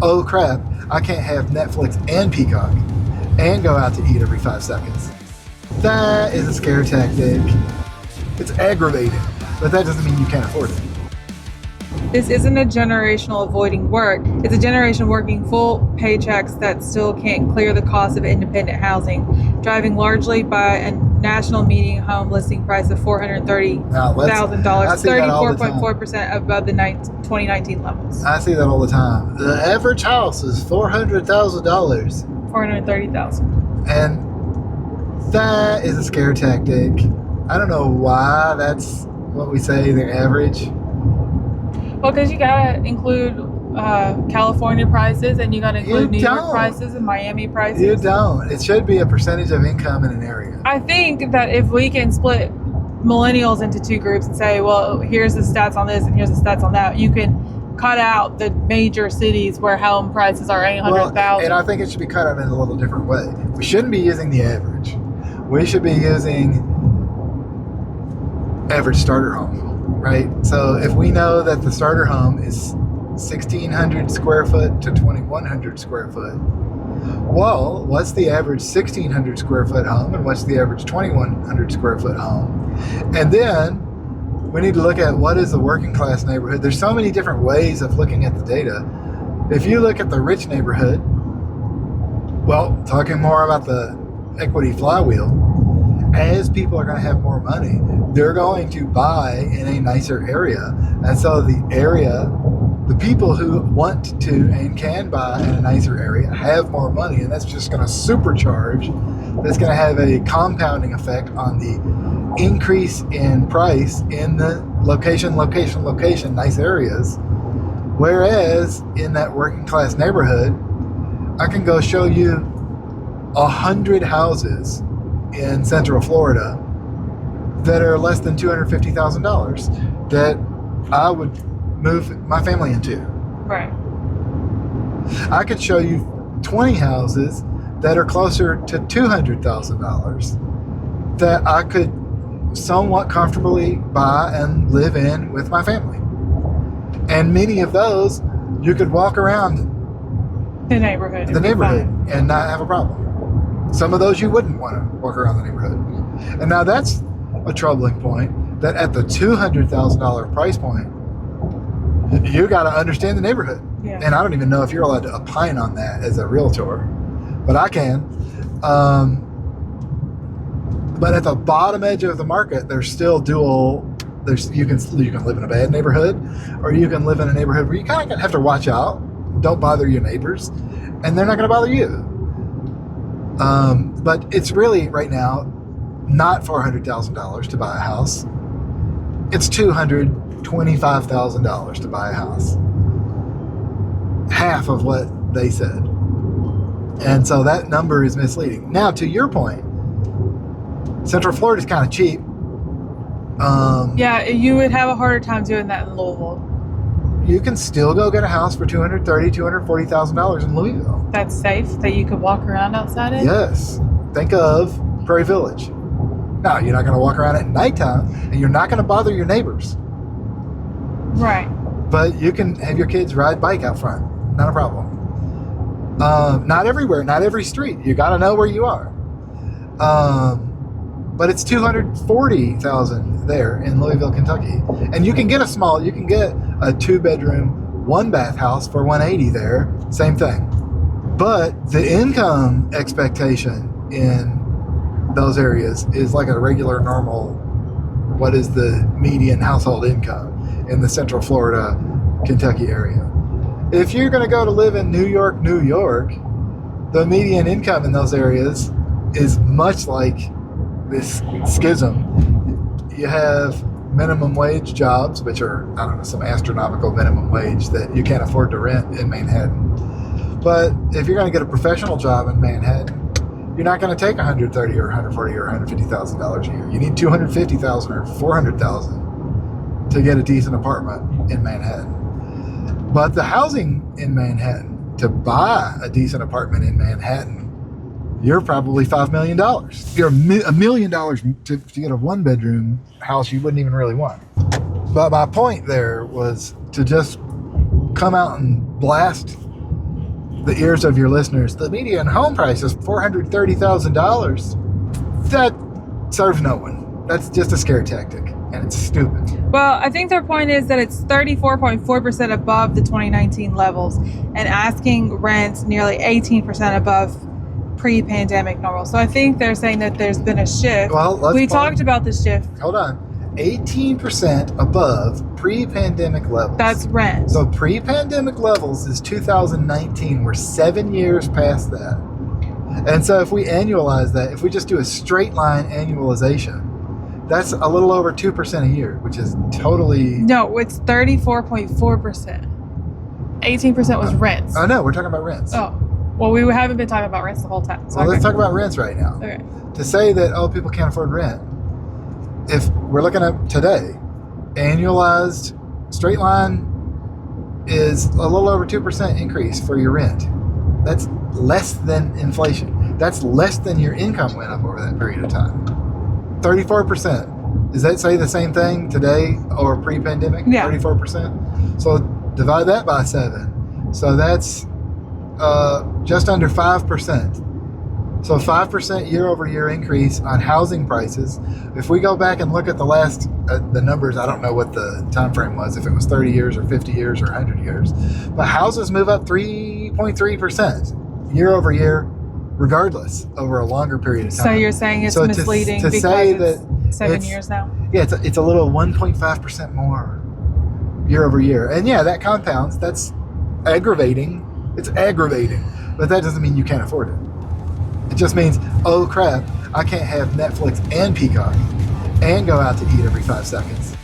oh crap, I can't have Netflix and Peacock and go out to eat every 5 seconds. That is a scare tactic. It's aggravating, but that doesn't mean you can't afford it. This isn't a generational avoiding work. It's a generation working full paychecks that still can't clear the cost of independent housing, driving largely by a national median home listing price of $430,000, I see that all the time. 34.4% above the 2019 levels. I see that all the time. The average house is $400,000. $430,000. And that is a scare tactic. I don't know why that's what we say, the average. Well, because you gotta include California prices, and you gotta include New York prices and Miami prices. You don't. It should be a percentage of income in an area. I think that if we can split millennials into two groups and say, well, here's the stats on this and here's the stats on that, you can cut out the major cities where home prices are 800,000. And I think it should be cut out in a little different way. We shouldn't be using the average. We should be using average starter home. Right? So if we know that the starter home is 1,600 square foot to 2,100 square foot, well, what's the average 1,600 square foot home and what's the average 2,100 square foot home? And then we need to look at what is the working class neighborhood. There's so many different ways of looking at the data. If you look at the rich neighborhood, well, talking more about the equity flywheel, as people are going to have more money, they're going to buy in a nicer area. And so the people who want to and can buy in a nicer area have more money, and that's just going to supercharge. That's going to have a compounding effect on the increase in price in the location, nice areas. Whereas in that working class neighborhood, I can go show you 100 houses in Central Florida that are less than $250,000 that I would move my family into. Right. I could show you 20 houses that are closer to $200,000 that I could somewhat comfortably buy and live in with my family. And many of those, you could walk around the neighborhood and not have a problem. Some of those you wouldn't want to walk around the neighborhood. And now that's a troubling point, that at the $200,000 price point, you got to understand the neighborhood. Yeah. And I don't even know if you're allowed to opine on that as a realtor, but I can. But at the bottom edge of the market, there's still you can live in a bad neighborhood, or you can live in a neighborhood where you kind of have to watch out, don't bother your neighbors, and they're not going to bother you. But it's really right now not $400,000 to buy a house. It's $225,000 to buy a house. Half of what they said. And so that number is misleading. Now, to your point, Central Florida is kind of cheap. Yeah, you would have a harder time doing that in Louisville. You can still go get a house for $230,000, $240,000 in Louisville. That's safe, that you could walk around outside it? Yes. Think of Prairie Village. Now, you're not going to walk around at nighttime, and you're not going to bother your neighbors. Right. But you can have your kids ride bike out front. Not a problem. Not everywhere, not every street. You got to know where you are. But it's $240,000 there in Louisville, Kentucky. And you can get a 2-bedroom, 1-bath house for $180,000 there. Same thing. But the income expectation in those areas is like a regular, normal, what is the median household income in the Central Florida, Kentucky area. If you're going to go to live in New York, the median income in those areas is much like this schism. You have minimum wage jobs, which are, I don't know, some astronomical minimum wage that you can't afford to rent in Manhattan. But if you're going to get a professional job in Manhattan, you're not going to take $130,000 or $140,000 or $150,000 a year. You need $250,000 or $400,000 to get a decent apartment in Manhattan. But the housing in Manhattan, to buy a decent apartment in Manhattan, you're probably $5 million. You're $1 million to get a 1-bedroom house you wouldn't even really want. But my point there was to just come out and blast the ears of your listeners, the median home price is $430,000. That serves no one. That's just a scare tactic, and it's stupid. Well, I think their point is that it's 34.4% above the 2019 levels and asking rents nearly 18% above pre-pandemic normal. So I think they're saying that there's been a shift. Well, we talked about the shift. Hold on. 18% above pre-pandemic levels. That's rent. So pre-pandemic levels is 2019. We're 7 years past that. And so if we annualize that, if we just do a straight line annualization, that's a little over 2% a year, which is totally... No, it's 34.4%. 18% was rents. Oh, no, we're talking about rents. Oh. Well, we haven't been talking about rents the whole time. So well, let's talk about rents right now. Okay. To say that, oh, people can't afford rent, if we're looking at today, annualized straight line is a little over 2% increase for your rent. That's less than inflation. That's less than your income went up over that period of time. 34%. Does that say the same thing today or pre-pandemic? Yeah. 34%. So divide that by 7. So that's just under 5%. So 5% year over year increase on housing prices. If we go back and look at the last, the numbers, I don't know what the time frame was, if it was 30 years or 50 years or 100 years, but houses move up 3.3% year over year, regardless, over a longer period of time. So you're saying it's So misleading to because say it's that 7 years now? Yeah, it's a little 1.5% more year over year. And yeah, that compounds. That's aggravating. It's aggravating. But that doesn't mean you can't afford it. It just means, oh crap, I can't have Netflix and Peacock and go out to eat every 5 seconds.